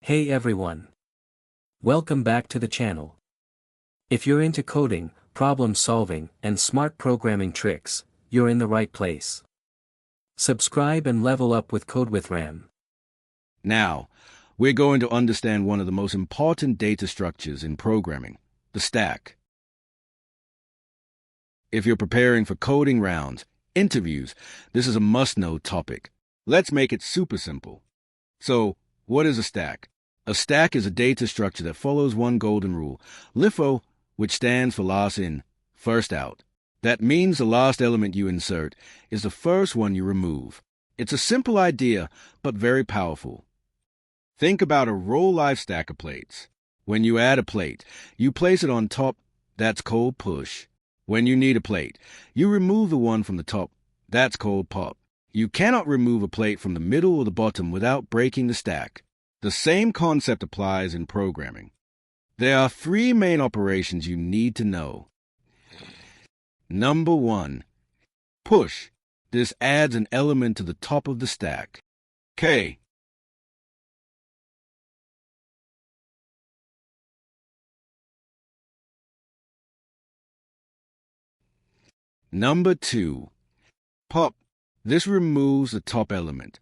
Hey everyone. Welcome back to the channel. If you're into coding, problem solving, and smart programming tricks, you're in the right place. Subscribe and level up with Code with Ram. Now, we're going to understand one of the most important data structures in programming, the stack. If you're preparing for coding rounds, interviews, this is a must-know topic. Let's make it super simple. So, what is a stack? A stack is a data structure that follows one golden rule, LIFO, which stands for last in, first out. That means the last element you insert is the first one you remove. It's a simple idea, but very powerful. Think about a row-life stack of plates. When you add a plate, you place it on top. That's called push. When you need a plate, you remove the one from the top. That's called pop. You cannot remove a plate from the middle or the bottom without breaking the stack. The same concept applies in programming. There are three main operations you need to know. Number 1. Push. This adds an element to the top of the stack. K. Number 2. Pop. This removes the top element.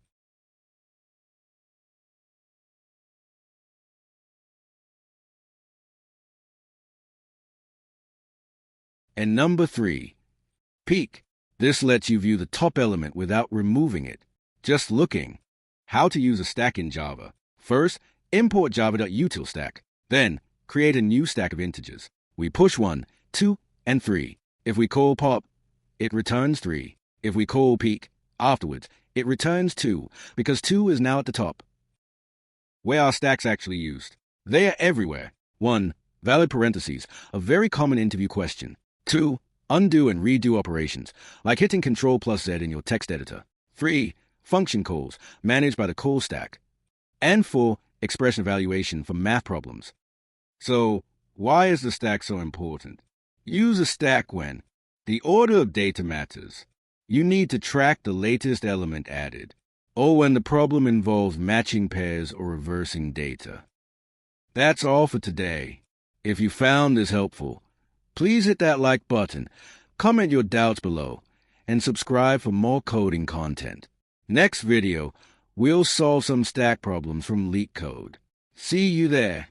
And number 3. Peek. This lets you view the top element without removing it, just looking. How to use a stack in Java. First, import java.utilstack. Then, create a new stack of integers. We push 1, 2, and 3. If we call pop, it returns 3. If we call peek, afterwards, it returns 2, because 2 is now at the top. Where are stacks actually used? They are everywhere. 1. Valid parentheses, a very common interview question. 2. Undo and redo operations, like hitting Ctrl+Z in your text editor. 3. Function calls, managed by the call stack. And 4. Expression evaluation for math problems. So, why is the stack so important? Use a stack when the order of data matters. You need to track the latest element added, or when the problem involves matching pairs or reversing data. That's all for today. If you found this helpful, please hit that like button, comment your doubts below, and subscribe for more coding content. Next video, we'll solve some stack problems from LeetCode. See you there.